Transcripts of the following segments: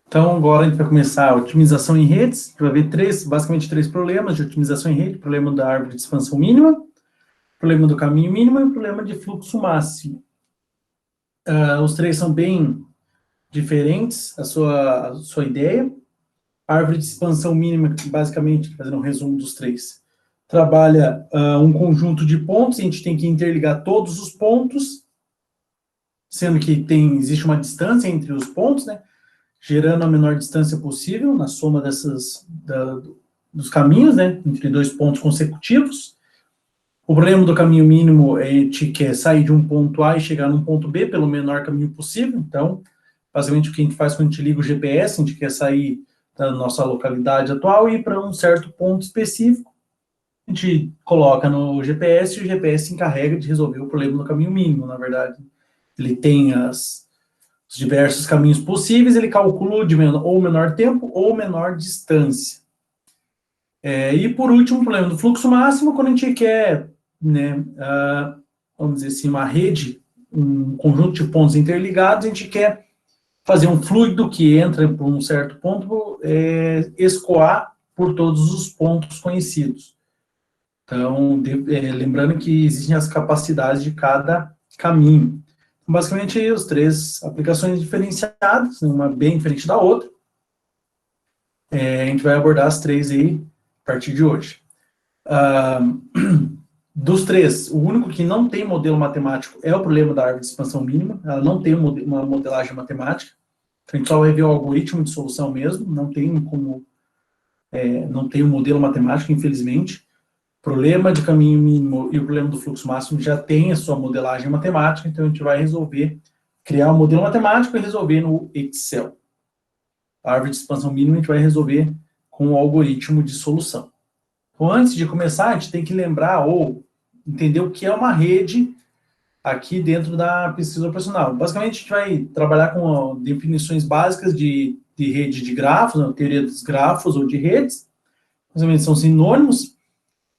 Então, agora a gente vai começar a otimização em redes. A gente vai ver basicamente três problemas de otimização em rede: o problema da árvore de expansão mínima, o problema do caminho mínimo e o problema de fluxo máximo. Os três são bem diferentes, a sua ideia. A árvore de expansão mínima, basicamente, fazendo um resumo dos três, trabalha um conjunto de pontos, a gente tem que interligar todos os pontos, sendo que existe uma distância entre os pontos, né? Gerando a menor distância possível na soma dos caminhos, né, entre dois pontos consecutivos. O problema do caminho mínimo é a gente quer sair de um ponto A e chegar num ponto B pelo menor caminho possível. Então, basicamente, o que a gente faz quando a gente liga o GPS, a gente quer sair da nossa localidade atual e ir para um certo ponto específico. A gente coloca no GPS e o GPS se encarrega de resolver o problema do caminho mínimo, na verdade. Ele tem os diversos caminhos possíveis, ele calcula de ou menor tempo ou menor distância. E por último, o problema do fluxo máximo, quando a gente quer, né, vamos dizer assim, uma rede, um conjunto de pontos interligados, a gente quer fazer um fluido que entra por um certo ponto, escoar por todos os pontos conhecidos. Então, lembrando que existem as capacidades de cada caminho. Basicamente, as três aplicações diferenciadas, uma bem diferente da outra. A gente vai abordar as três aí a partir de hoje. Dos três, o único que não tem modelo matemático é o problema da árvore de expansão mínima. Ela não tem uma modelagem matemática. A gente só vai ver o algoritmo de solução mesmo. Não tem um modelo matemático, infelizmente. O problema de caminho mínimo e o problema do fluxo máximo já tem a sua modelagem matemática, então a gente vai criar um modelo matemático e resolver no Excel. A árvore de expansão mínima a gente vai resolver com o algoritmo de solução. Então, antes de começar, a gente tem que lembrar ou entender o que é uma rede aqui dentro da pesquisa operacional. Basicamente, a gente vai trabalhar com definições básicas de rede de grafos, a teoria dos grafos ou de redes. Basicamente, são sinônimos.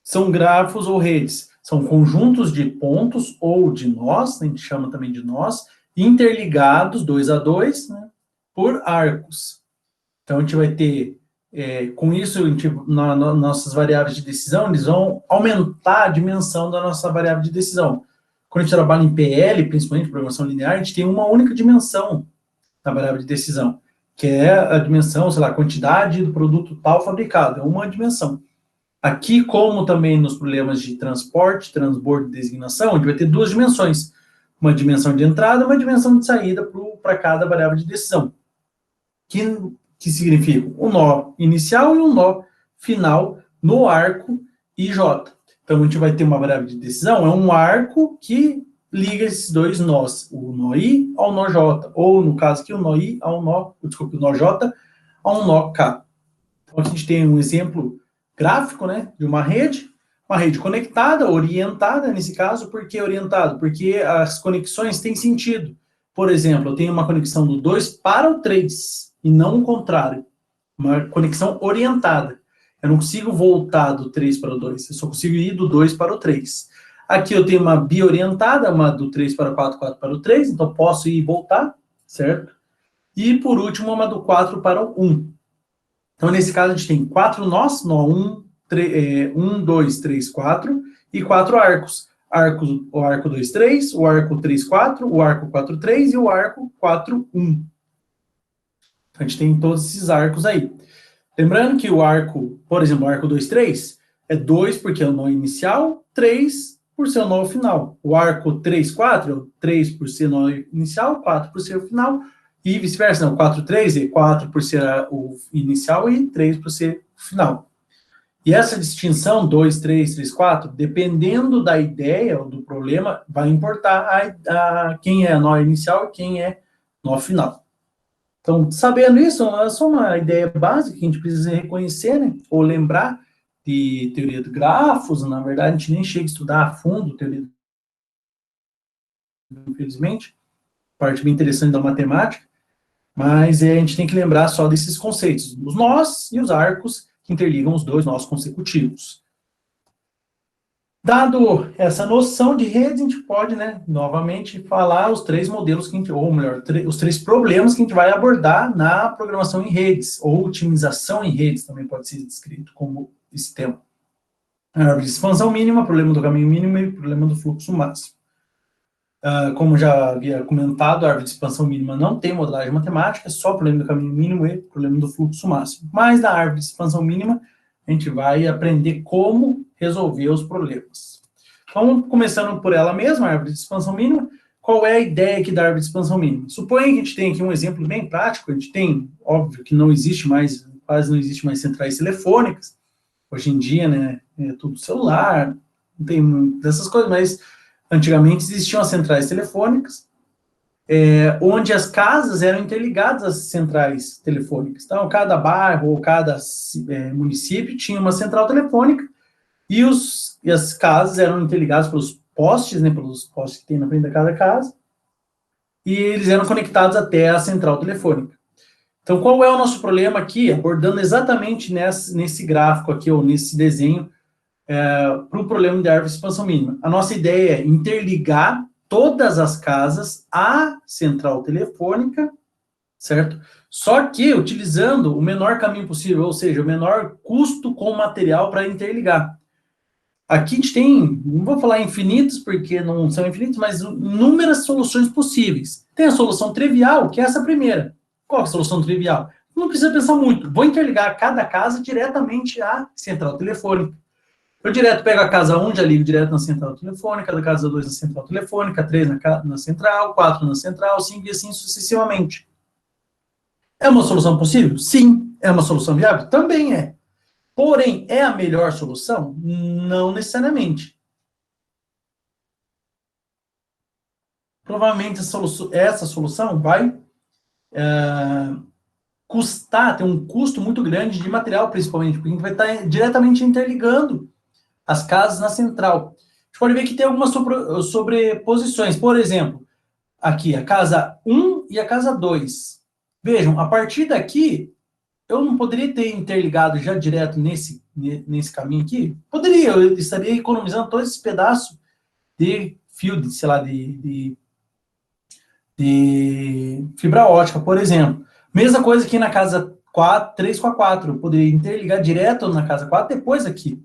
São grafos ou redes. São conjuntos de pontos ou de nós, a gente chama também de nós, interligados, 2 a 2, né, por arcos. Então, a gente vai ter, com isso, nossas variáveis de decisão, eles vão aumentar a dimensão da nossa variável de decisão. Quando a gente trabalha em PL, principalmente programação linear, a gente tem uma única dimensão da variável de decisão, que é a dimensão, sei lá, a quantidade do produto tal fabricado, é uma dimensão. Aqui, como também nos problemas de transporte, transbordo e designação, a gente vai ter duas dimensões. Uma dimensão de entrada e uma dimensão de saída para cada variável de decisão. Que significa um nó inicial e um nó final no arco IJ. Então, a gente vai ter uma variável de decisão, é um arco que liga esses dois nós, o nó I ao nó J, ou, no caso aqui, o nó I ao nó, desculpe, o nó J ao nó K. Então, aqui a gente tem um exemplo gráfico, né, de uma rede conectada, orientada, nesse caso. Por que orientada? Porque as conexões têm sentido. Por exemplo, eu tenho uma conexão do 2 para o 3, e não o contrário. Uma conexão orientada. Eu não consigo voltar do 3 para o 2, eu só consigo ir do 2 para o 3. Aqui eu tenho uma biorientada, uma do 3 para o 4, 4 para o 3, então posso ir e voltar, certo? E, por último, uma do 4 para o 1. Então, nesse caso, a gente tem 4 nós, nó 1, 2, 3, 4, e 4 arcos. O arco 2, 3, o arco 3, 4, o arco 4, 3 e o arco 4, 1. Então, a gente tem todos esses arcos aí. Lembrando que o arco, por exemplo, o arco 2, 3, é 2 porque é o nó inicial, 3 por ser o nó final. O arco 3, 4, 3 por ser o nó inicial, 4 por ser o final, e vice-versa, não, 4, 3 é 4 por ser o inicial e 3 por ser o final. E essa distinção, 2, 3, 3, 4, dependendo da ideia ou do problema, vai importar quem é nó inicial e quem é nó final. Então, sabendo isso, é só uma ideia básica que a gente precisa reconhecer, né, ou lembrar de teoria de grafos. Na verdade, a gente nem chega a estudar a fundo teoria, infelizmente, parte bem interessante da matemática. Mas a gente tem que lembrar só desses conceitos, os nós e os arcos que interligam os dois nós consecutivos. Dado essa noção de redes, a gente pode, né, novamente falar os três modelos que a gente, ou melhor, os três problemas que a gente vai abordar na programação em redes, ou otimização em redes, também pode ser descrito como esse tema. A árvore de expansão mínima, problema do caminho mínimo e problema do fluxo máximo. Como já havia comentado, a árvore de expansão mínima não tem modelagem matemática, é só problema do caminho mínimo e problema do fluxo máximo. Mas na árvore de expansão mínima, a gente vai aprender como resolver os problemas. Então, começando por ela mesma, a árvore de expansão mínima, qual é a ideia aqui da árvore de expansão mínima? Suponha que a gente tem aqui um exemplo bem prático, a gente tem, óbvio que não existe mais, quase não existe mais centrais telefônicas, hoje em dia, né, é tudo celular, não tem dessas coisas, mas antigamente existiam as centrais telefônicas, onde as casas eram interligadas às centrais telefônicas. Então, cada bairro ou cada município tinha uma central telefônica e as casas eram interligadas pelos postes, né, pelos postes que tem na frente da cada casa, e eles eram conectados até a central telefônica. Então, qual é o nosso problema aqui? Abordando exatamente nesse gráfico aqui, ou nesse desenho, para o problema de árvore de expansão mínima. A nossa ideia é interligar todas as casas à central telefônica, certo? Só que utilizando o menor caminho possível, ou seja, o menor custo com material para interligar. Aqui a gente tem, não vou falar infinitos, porque não são infinitos, mas inúmeras soluções possíveis. Tem a solução trivial, que é essa primeira. Qual é a solução trivial? Não precisa pensar muito. Vou interligar cada casa diretamente à central telefônica. Eu direto pego a casa 1, já ligo direto na central telefônica, da casa 2 na central telefônica, 3 na central, 4 na central, 5 e assim sucessivamente. É uma solução possível? Sim. É uma solução viável? Também é. Porém, é a melhor solução? Não necessariamente. Provavelmente essa solução vai custar, ter um custo muito grande de material, principalmente, porque a gente vai estar diretamente interligando as casas na central. A gente pode ver que tem algumas sobreposições. Por exemplo, aqui, a casa 1 e a casa 2. Vejam, a partir daqui, eu não poderia ter interligado já direto nesse caminho aqui? Poderia, eu estaria economizando todo esse pedaço de fio, sei lá, de fibra ótica, por exemplo. Mesma coisa aqui na casa 4, 3 com a 4. Eu poderia interligar direto na casa 4, depois aqui.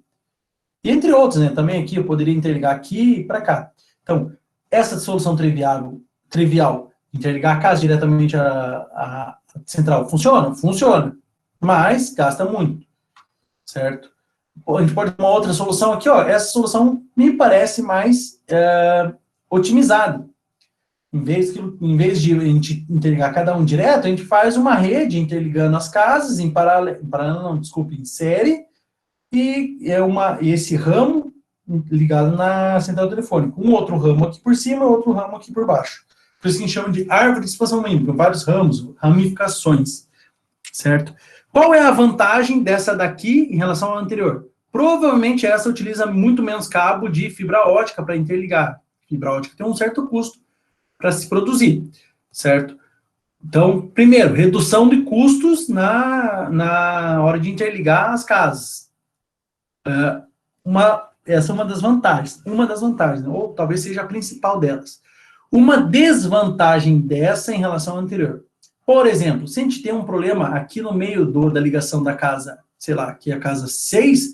E entre outros, né? Também aqui eu poderia interligar aqui e para cá. Então, essa solução trivial, interligar a casa diretamente à central, funciona? Funciona. Mas gasta muito, certo? A gente pode ter uma outra solução aqui, ó. Essa solução me parece mais otimizada. Em vez de a gente interligar cada um direto, a gente faz uma rede interligando as casas em em série, e esse ramo ligado na central telefônica. Um outro ramo aqui por cima, outro ramo aqui por baixo. Por isso que a gente chama de árvore de expansão mínima, vários ramos, ramificações, certo? Qual é a vantagem dessa daqui em relação à anterior? Provavelmente essa utiliza muito menos cabo de fibra ótica para interligar. Fibra ótica tem um certo custo para se produzir, certo? Então, primeiro, redução de custos na hora de interligar as casas. Essa é uma das vantagens. Uma das vantagens, ou talvez seja a principal delas. Uma desvantagem dessa em relação à anterior. Por exemplo, se a gente tem um problema aqui no meio da ligação da casa, sei lá, aqui é a casa 6,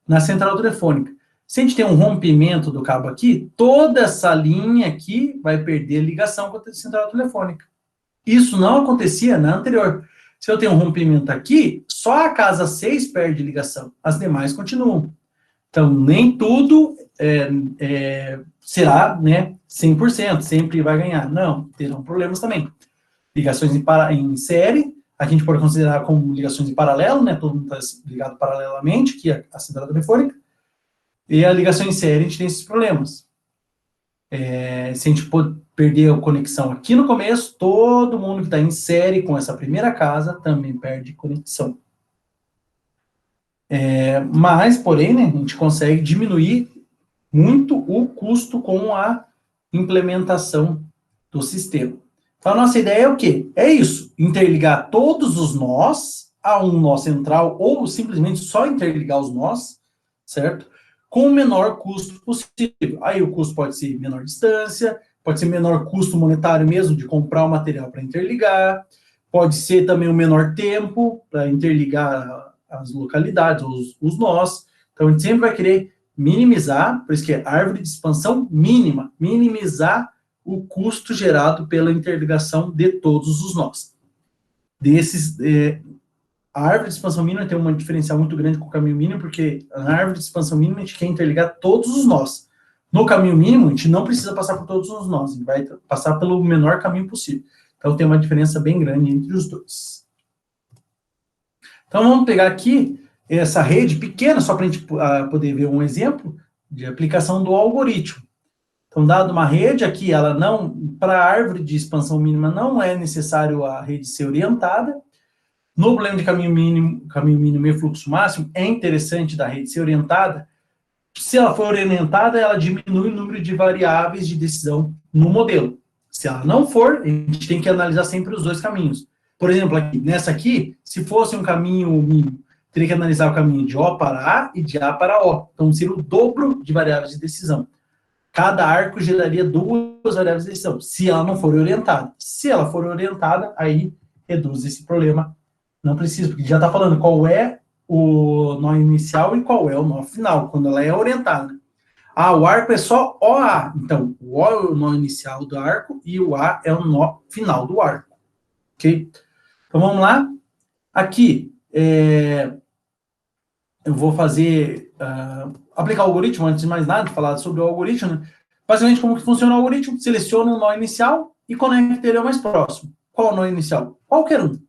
na central telefônica. Se a gente tem um rompimento do cabo aqui, toda essa linha aqui vai perder ligação com a central telefônica. Isso não acontecia na anterior. Se eu tenho um rompimento aqui, só a casa 6 perde ligação, as demais continuam. Então, nem tudo será, né, 100%, sempre vai ganhar. Não, terão problemas também. Ligações em série, a gente pode considerar como ligações em paralelo, né, todo mundo está ligado paralelamente, que é a central telefônica, e a ligação em série, a gente tem esses problemas. Se a gente perder a conexão aqui no começo, todo mundo que está em série com essa primeira casa também perde conexão. Mas, porém, né, a gente consegue diminuir muito o custo com a implementação do sistema. Então, a nossa ideia é o quê? É isso, interligar todos os nós a um nó central, ou simplesmente só interligar os nós, certo? com o menor custo possível. Aí o custo pode ser menor distância, pode ser menor custo monetário mesmo de comprar o material para interligar, pode ser também o menor tempo para interligar as localidades, os nós. Então, a gente sempre vai querer minimizar, por isso que é árvore de expansão mínima, minimizar o custo gerado pela interligação de todos os nós. A árvore de expansão mínima tem uma diferencial muito grande com o caminho mínimo, porque na árvore de expansão mínima a gente quer interligar todos os nós. No caminho mínimo, a gente não precisa passar por todos os nós, a gente vai passar pelo menor caminho possível. Então, tem uma diferença bem grande entre os dois. Então, vamos pegar aqui essa rede pequena, só para a gente poder ver um exemplo de aplicação do algoritmo. Então, dado uma rede aqui, ela não, para a árvore de expansão mínima, não é necessário a rede ser orientada. No problema de caminho mínimo e fluxo máximo, é interessante da rede ser orientada. Se ela for orientada, ela diminui o número de variáveis de decisão no modelo. Se ela não for, a gente tem que analisar sempre os dois caminhos. Por exemplo, aqui, nessa aqui, se fosse um caminho mínimo, teria que analisar o caminho de O para A e de A para O. Então, seria o dobro de variáveis de decisão. Cada arco geraria duas variáveis de decisão, se ela não for orientada. Se ela for orientada, aí reduz esse problema. Não precisa, porque já está falando qual é o nó inicial e qual é o nó final, quando ela é orientada. Ah, o arco é só OA. Então, o O é o nó inicial do arco e o A é o nó final do arco. Ok? Então, vamos lá. Aqui, eu vou fazer, aplicar o algoritmo, antes de mais nada, falar sobre o algoritmo, né? Basicamente, como que funciona o algoritmo? Seleciona o nó inicial e conecta ele ao mais próximo. Qual é o nó inicial? Qualquer um.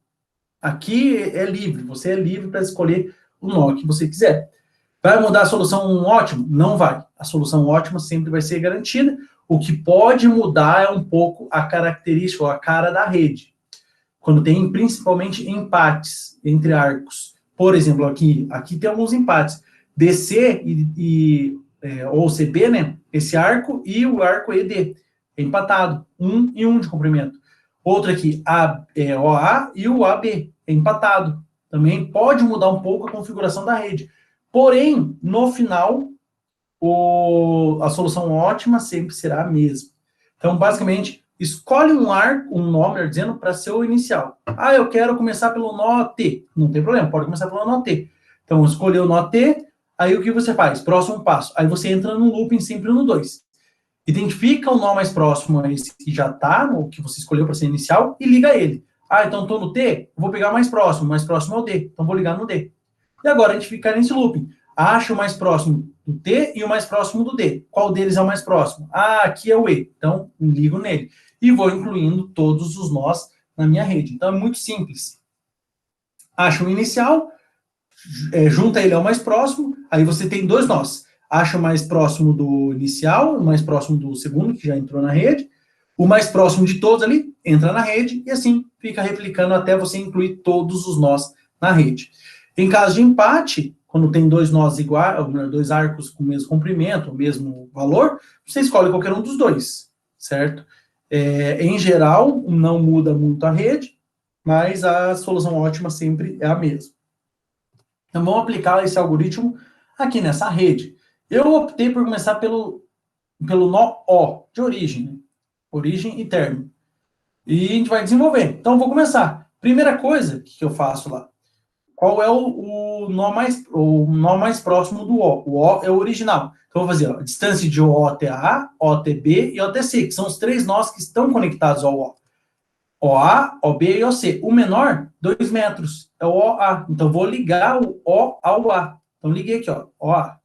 Aqui é livre, você é livre para escolher o nó que você quiser. Vai mudar a solução ótima? Não vai. A solução ótima sempre vai ser garantida. O que pode mudar é um pouco a característica, ou a cara da rede. Quando tem, principalmente, empates entre arcos. Por exemplo, aqui tem alguns empates. DC ou CB, né? Esse arco e o arco ED. É empatado. 1 e 1 de comprimento. Outro aqui, OA e o AB. É empatado. Também pode mudar um pouco a configuração da rede. Porém, no final, a solução ótima sempre será a mesma. Então, basicamente, escolhe um nó, melhor dizendo, para ser o inicial. Ah, eu quero começar pelo nó T. Não tem problema, pode começar pelo nó T. Então, escolheu o nó T, aí o que você faz? Próximo passo. Aí você entra no looping sempre no 2. Identifica o nó mais próximo a esse que já está, no que você escolheu para ser inicial, e liga ele. Ah, então estou no T, vou pegar o mais próximo é o D, então vou ligar no D. E agora a gente fica nesse looping. Acha o mais próximo do T e o mais próximo do D. Qual deles é o mais próximo? Ah, aqui é o E. Então, ligo nele. E vou incluindo todos os nós na minha rede. Então, é muito simples. Acha o inicial, junta ele ao mais próximo, aí você tem dois nós. Acha o mais próximo do inicial, o mais próximo do segundo, que já entrou na rede. O mais próximo de todos ali, entra na rede, e assim fica replicando até você incluir todos os nós na rede. Em caso de empate, quando tem dois nós iguais, dois arcos com o mesmo comprimento, o mesmo valor, você escolhe qualquer um dos dois, certo? Em geral, não muda muito a rede, mas a solução ótima sempre é a mesma. Então, vamos aplicar esse algoritmo aqui nessa rede. Eu optei por começar pelo nó O, de origem, né? Origem e término. E a gente vai desenvolver. Então, vou começar. Primeira coisa que eu faço lá. Qual é o nó mais próximo do O? O O é o original. Então, eu vou fazer a distância de O até A, O até B e O até C, que são os três nós que estão conectados ao O. OA, OB e OC. O menor, 2 metros, é o OA. Então, vou ligar o O ao A. Então, liguei aqui, ó, OA.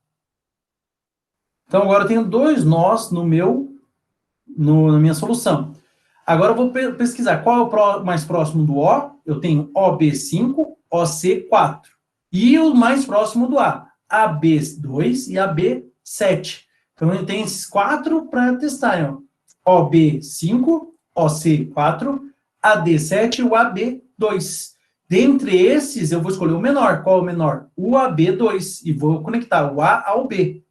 Então, agora eu tenho dois nós na minha solução. Agora eu vou pesquisar qual é o mais próximo do O. Eu tenho OB5, OC4. E o mais próximo do A, AB2 e AB7. Então, eu tenho esses 4 para testar. Ó. OB5, OC4, AD7 e o AB2. Dentre esses, eu vou escolher o menor. Qual é o menor? O AB2. E vou conectar o A ao B.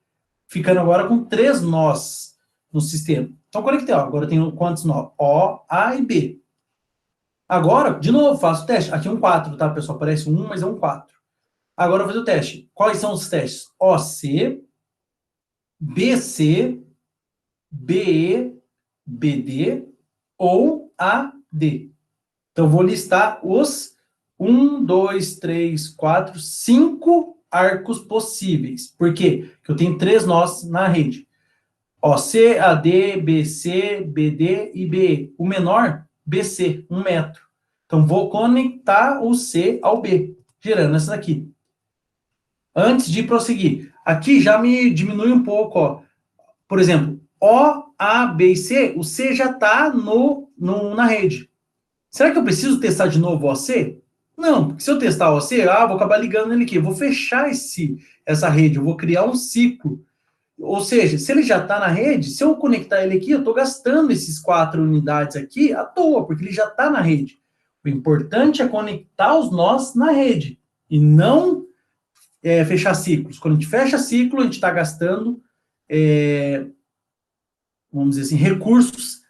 Ficando agora com 3 nós no sistema. Então, conectei. Ó. Agora eu tenho quantos nós? O, A e B. Agora, de novo, faço o teste. Aqui é um 4, tá, pessoal? Parece um 1, mas é um 4. Agora eu vou fazer o teste. Quais são os testes? OC, BC, BE, BD ou AD. Então, vou listar os 1, 2, 3, 4, 5 arcos possíveis. Por quê? Porque eu tenho 3 nós na rede. Ó, C, AD, BC, BD e BE. O menor, BC, 1 metro. Então, vou conectar o C ao B, gerando essa daqui. Antes de prosseguir, aqui já me diminui um pouco, ó. Por exemplo, O, A, B e C, o C já está na rede. Será que eu preciso testar de novo o OC? Não, porque se eu testar o OC, vou acabar ligando ele aqui. Eu vou fechar essa rede, eu vou criar um ciclo. Ou seja, se ele já está na rede, se eu conectar ele aqui, eu estou gastando esses 4 unidades aqui à toa, porque ele já está na rede. O importante é conectar os nós na rede e não fechar ciclos. Quando a gente fecha ciclo, a gente está gastando, vamos dizer assim, recursos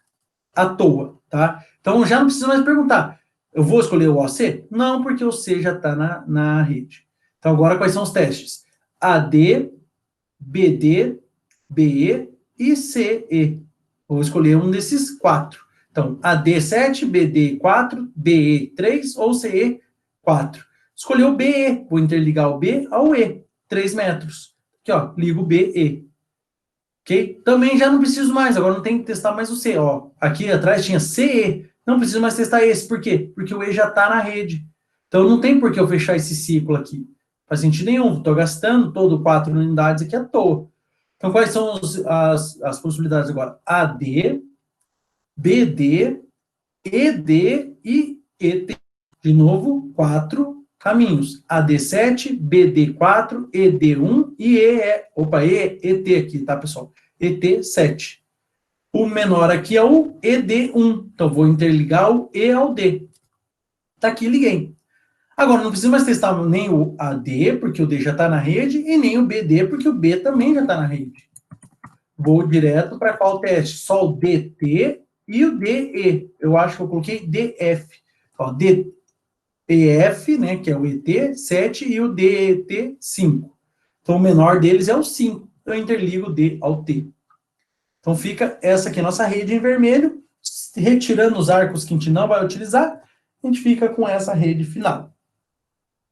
à toa, tá? Então, já não precisa mais perguntar, eu vou escolher o OC? Não, porque o C já está na rede. Então, agora, quais são os testes? AD, BD, BE e CE. Vou escolher um desses 4. Então, AD 7, BD 4, BE 3 ou CE 4. Escolhi o BE, vou interligar o B ao E, 3 metros. Aqui, ó, ligo o BE. Ok? Também já não preciso mais, agora não tem que testar mais o C. Ó, aqui atrás tinha CE, não preciso mais testar esse. Por quê? Porque o E já está na rede. Então não tem por que eu fechar esse ciclo aqui. Não faz sentido nenhum, estou gastando todo 4 unidades aqui à toa. Então quais são as possibilidades agora? AD, BD, ED e ET. De novo, 4 caminhos. AD7, BD4, ED1 e ET aqui, tá, pessoal? ET7. O menor aqui é o ED1. Então, vou interligar o E ao D. Tá aqui, liguei. Agora, não preciso mais testar nem o AD, porque o D já está na rede, e nem o BD, porque o B também já está na rede. Vou direto para qual teste? Só o DT e o DE. Eu acho que eu coloquei DF. Ó, DEF, né, que é o ET 7, e o DET 5. Então, o menor deles é o 5. Eu interligo o D ao T. Então, fica essa aqui, a nossa rede em vermelho. Retirando os arcos que a gente não vai utilizar, a gente fica com essa rede final.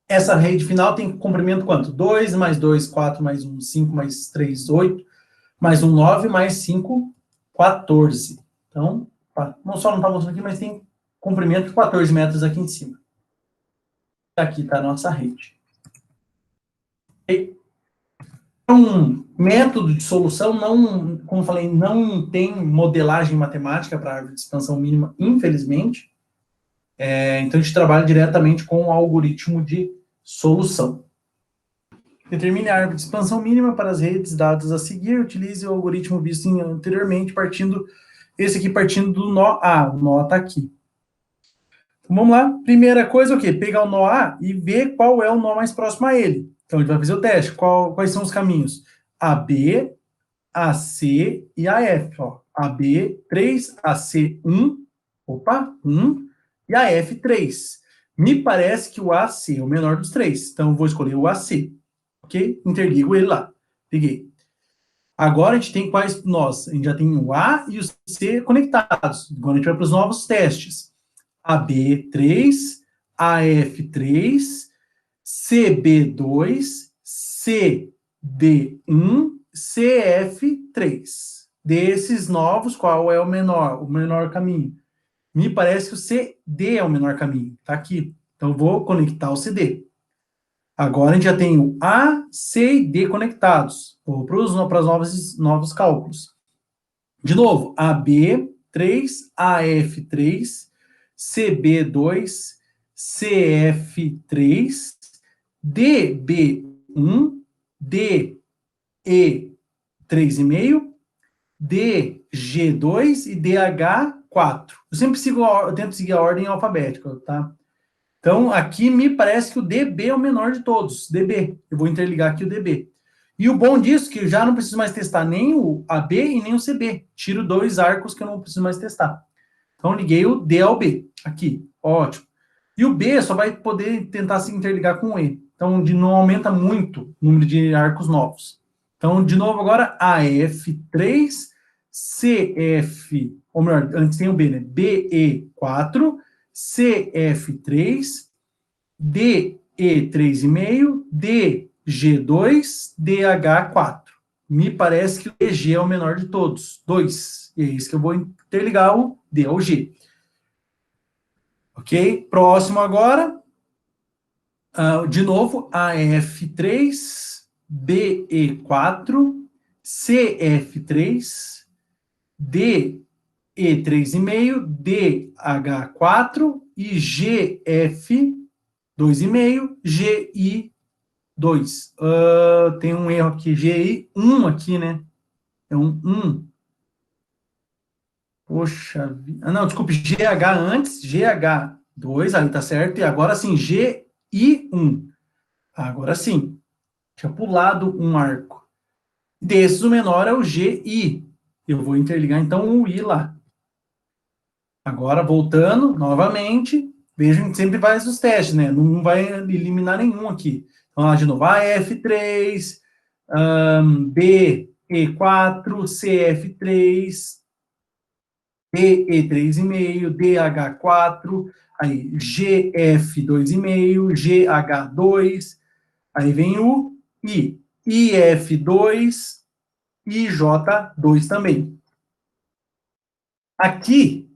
Essa rede final tem comprimento quanto? 2 mais 2, 4 mais 1, 5 mais 3, 8, mais 1, 9, mais 5, 14. Então, não só não está mostrando aqui, mas tem comprimento de 14 metros aqui em cima. Aqui está a nossa rede. Então, método de solução, não, como eu falei, não tem modelagem matemática para árvore de expansão mínima, infelizmente. Então, a gente trabalha diretamente com o algoritmo de solução. Determine a árvore de expansão mínima para as redes dadas a seguir. Utilize o algoritmo visto anteriormente, esse aqui partindo do nó A. O nó está aqui. Então, vamos lá. Primeira coisa, o quê? Pegar o nó A e ver qual é o nó mais próximo a ele. Então, a gente vai fazer o teste. Quais são os caminhos? AB, AC e AF. Ó. AB, 3, AC, 1. Opa, 1. E AF, 3. Me parece que o AC é o menor dos 3. Então, eu vou escolher o AC. Ok? Interligo ele lá. Liguei. Agora, a gente tem quais nós? A gente já tem o A e o C conectados. Agora, a gente vai para os novos testes. AB3, AF3, CB2, CD1, CF3. Desses novos, qual é o menor? O menor caminho. Me parece que o CD é o menor caminho. Está aqui. Então, eu vou conectar o CD. Agora, a gente já tem o A, C e D conectados. Vou para os novos cálculos. De novo, AB3, AF3, CB2, CF3, DB1, DE3,5, DG2 e DH4. Eu tento seguir a ordem alfabética, tá? Então, aqui me parece que o DB é o menor de todos, DB. Eu vou interligar aqui o DB. E o bom disso é que eu já não preciso mais testar nem o AB e nem o CB. Tiro 2 arcos que eu não preciso mais testar. Então, liguei o D ao B. Aqui, ótimo. E o B só vai poder tentar se interligar com o E. Então, não aumenta muito o número de arcos novos. Então, de novo agora, AF3, CF, ou melhor, antes tem o B, né? BE4, CF3, DE3,5, DG2, DH4. Me parece que o DG é o menor de todos, 2. E é isso que eu vou interligar o D ao G. Ok? Próximo agora. De novo, AF3, BE4, CF3, DE3,5, DH4 e GF2,5, GI2. Tem um erro aqui, GI1 aqui, né? É um 1. Poxa vida. Não, desculpe, GH antes, GH2, aí tá certo. E agora sim, GI1. Agora sim. Tinha pulado um arco. Desses, o menor é o GI. Eu vou interligar, então, o I lá. Agora, voltando, novamente, vejam que sempre faz os testes, né? Não vai eliminar nenhum aqui. Então, lá de novo, AF3, BE4, CF3, DE3,5, DH4, aí GF2,5, GH2, aí vem o I, IF2, IJ2 também. Aqui,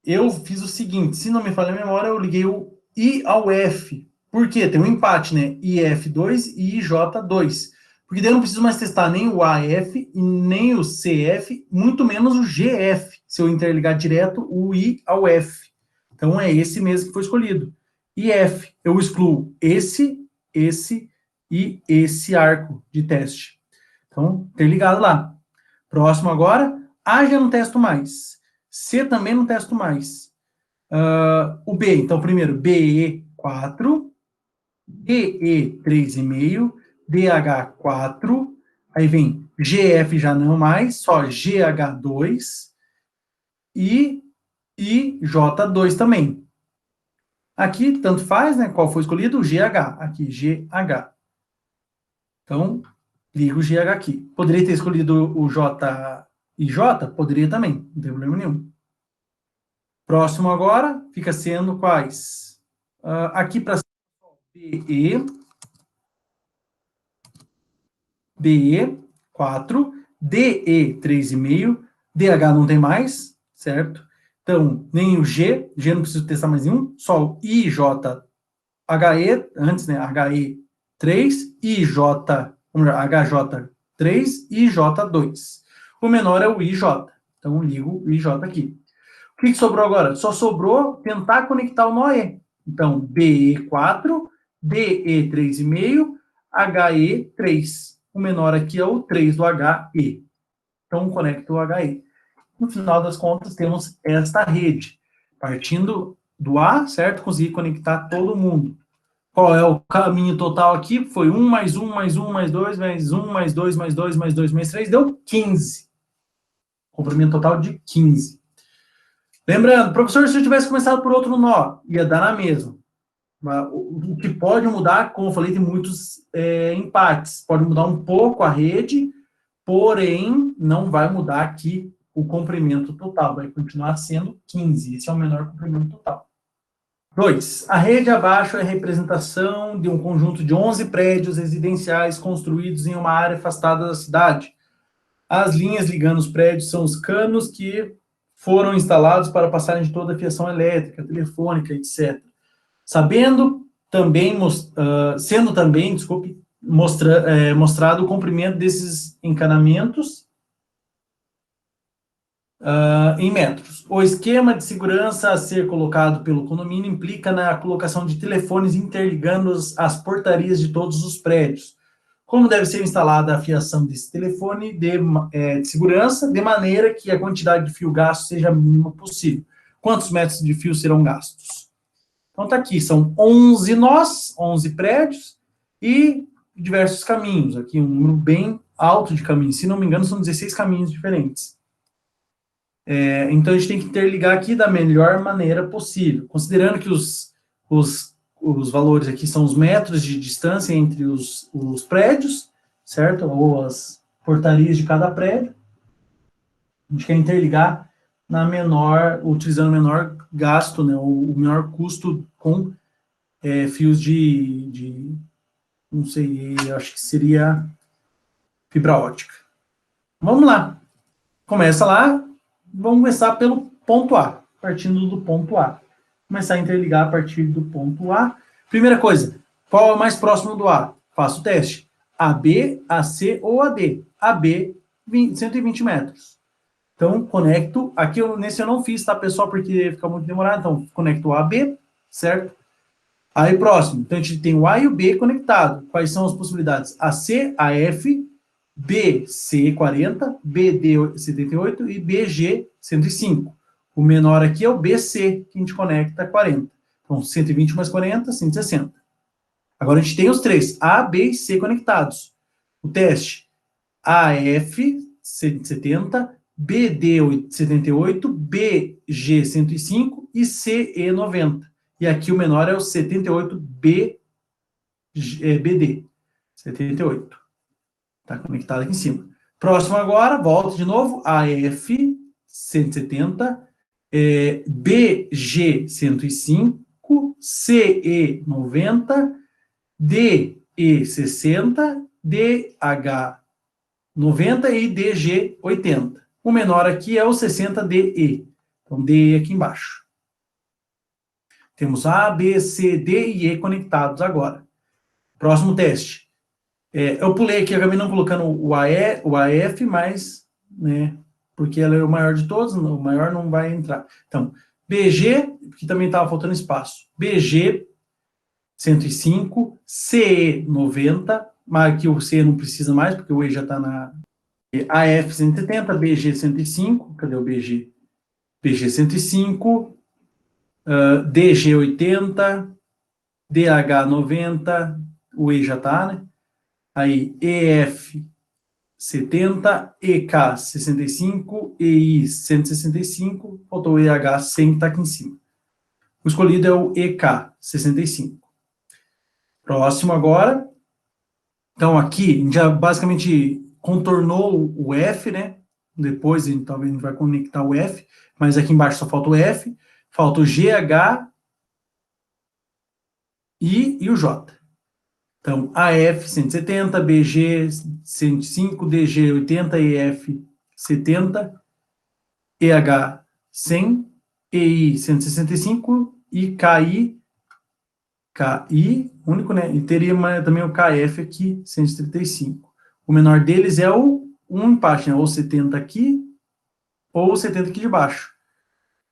eu fiz o seguinte, se não me falha a memória, eu liguei o I ao F. Por quê? Tem um empate, né? IF2 e IJ2. Porque daí eu não preciso mais testar nem o AF, nem o CF, muito menos o GF, se eu interligar direto o I ao F. Então, é esse mesmo que foi escolhido. IF, eu excluo esse e esse arco de teste. Então, interligado lá. Próximo agora, A já não testo mais. C também não testo mais. O B, então, primeiro, BE4, DE3,5, DH4, aí vem GF já não mais, só GH2 e IJ2 também. Aqui, tanto faz, né? Qual foi escolhido? O GH. Aqui, GH. Então, ligo o GH aqui. Poderia ter escolhido o J e J? Poderia também, não tem problema nenhum. Próximo agora, fica sendo quais? Aqui para BE, BE4, DE3,5, DH não tem mais, certo? Então, nem o G não preciso testar mais nenhum, só o IJ, HE, antes, né, HE3, IJ, HJ3 e IJ2. O menor é o IJ, então ligo o IJ aqui. O que sobrou agora? Só sobrou tentar conectar o nó E. Então, BE4, DE3,5, HE3. O menor aqui é o 3 do HE. Então, conecto o HE. No final das contas, temos esta rede. Partindo do A, certo? Consegui conectar todo mundo. Qual é o caminho total aqui? Foi 1 mais 1 mais 1 mais 2 mais 1 mais 2 mais 2 mais 2 mais 3, deu 15. Comprimento total de 15. Lembrando, professor, se eu tivesse começado por outro nó, ia dar na mesma. O que pode mudar, como eu falei, tem muitos empates. Pode mudar um pouco a rede, porém, não vai mudar aqui o comprimento total. Vai continuar sendo 15. Esse é o menor comprimento total. 2. A rede abaixo é a representação de um conjunto de 11 prédios residenciais construídos em uma área afastada da cidade. As linhas ligando os prédios são os canos que foram instalados para passarem de toda a fiação elétrica, telefônica, etc. Sendo também mostrado o comprimento desses encanamentos em metros. O esquema de segurança a ser colocado pelo condomínio implica na colocação de telefones interligando as portarias de todos os prédios. Como deve ser instalada a fiação desse telefone de segurança, de maneira que a quantidade de fio gasto seja a mínima possível. Quantos metros de fio serão gastos? Então, está aqui, são 11 nós, 11 prédios e diversos caminhos. Aqui, um número bem alto de caminhos. Se não me engano, são 16 caminhos diferentes. Então, a gente tem que interligar aqui da melhor maneira possível. Considerando que os valores aqui são os metros de distância entre os prédios, certo? Ou as portarias de cada prédio. A gente quer interligar utilizando o menor gasto, né, o menor custo com fios não sei, eu acho que seria fibra ótica. Vamos lá. Começa lá, vamos começar pelo ponto A, partindo do ponto A. Começar a interligar a partir do ponto A. Primeira coisa, qual é o mais próximo do A? Faço o teste. AB, AC ou AD. AB, 120 metros. Então, conecto. Aqui, nesse eu não fiz, tá, pessoal? Porque fica muito demorado. Então, conecto o AB, certo? Aí, próximo. Então, a gente tem o A e o B conectado. Quais são as possibilidades? AC, AF, BC 40, BD 78 e BG 105. O menor aqui é o BC, que a gente conecta 40. Então, 120 mais 40, 160. Agora, a gente tem os três, A, B e C conectados. O teste, AF 170, BD 78, BG 105 e CE 90. E aqui o menor é o 78 BD 78. Está conectado aqui em cima. Próximo agora, volta de novo, AF 170, BG 105, CE 90, DE 60, DH 90 e DG 80. O menor aqui é o 60DE. Então, DE aqui embaixo. Temos A, B, C, D e E conectados agora. Próximo teste. Eu pulei aqui, acabei não colocando o AF, mas, né, porque ela é o maior de todos, o maior não vai entrar. Então, BG, que também estava faltando espaço. BG 105, CE 90, mas aqui o CE não precisa mais, porque o E já está na AF 170, BG 105, cadê o BG? BG 105, DG 80, DH 90, o E já está, né? Aí, EF 70, EK 65, EI 165, faltou o EH 100 que está aqui em cima. O escolhido é o EK 65. Próximo agora. Então, aqui, a gente já basicamente contornou o F, né? Depois, talvez a gente vai conectar o F, mas aqui embaixo só falta o F, falta o GH e o J. Então, AF 170, BG 105, DG 80, EF 70, EH 100, EI 165 e KI, único, né? E teria também o KF aqui, 135. O menor deles é um empate, né? Ou 70 aqui, ou 70 aqui de baixo.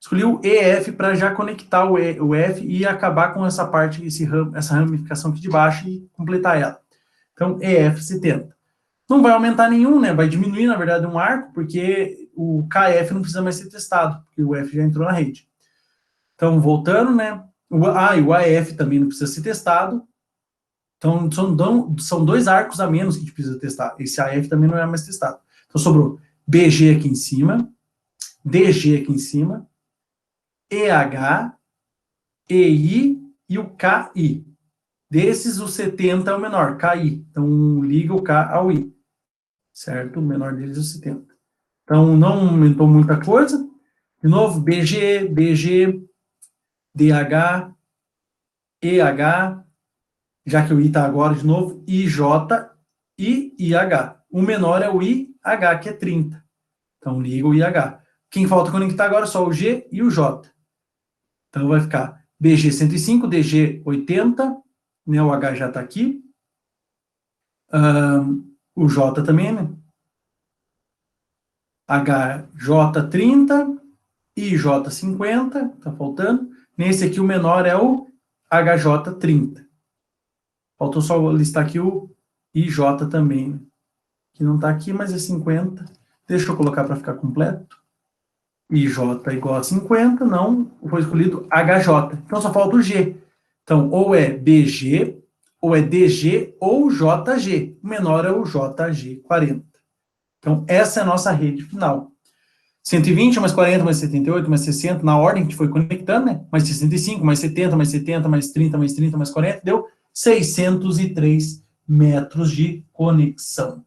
Escolhi o EF para já conectar o F e acabar com essa parte, essa ramificação aqui de baixo e completar ela. Então, EF 70. Não vai aumentar nenhum, né? Vai diminuir, na verdade, um arco, porque o KF não precisa mais ser testado, porque o F já entrou na rede. Então, voltando, né? E o AF também não precisa ser testado. Então, são dois arcos a menos que a gente precisa testar. Esse AF também não é mais testado. Então, sobrou BG aqui em cima, DG aqui em cima, EH, EI e o KI. Desses, o 70 é o menor, KI. Então, liga o K ao I. Certo? O menor deles é o 70. Então, não aumentou muita coisa. De novo, BG, DG, DH, EH, já que o I está agora de novo, IJ e IH. O menor é o IH, que é 30. Então, liga o IH. Quem falta conectar agora é só o G e o J. Então, vai ficar BG 105, DG 80, né, o H já está aqui. O J também, né? HJ 30, IJ 50, está faltando. Nesse aqui, o menor é o HJ 30. Faltou só listar aqui o IJ também, né? Que não está aqui, mas é 50. Deixa eu colocar para ficar completo. IJ igual a 50, não, foi escolhido HJ. Então, só falta o G. Então, ou é BG, ou é DG, ou JG. O menor é o JG 40. Então, essa é a nossa rede final. 120, mais 40, mais 78, mais 60, na ordem que foi conectando, né? Mais 65, mais 70, mais 70, mais 30, mais 30, mais 40, deu 603 metros de conexão.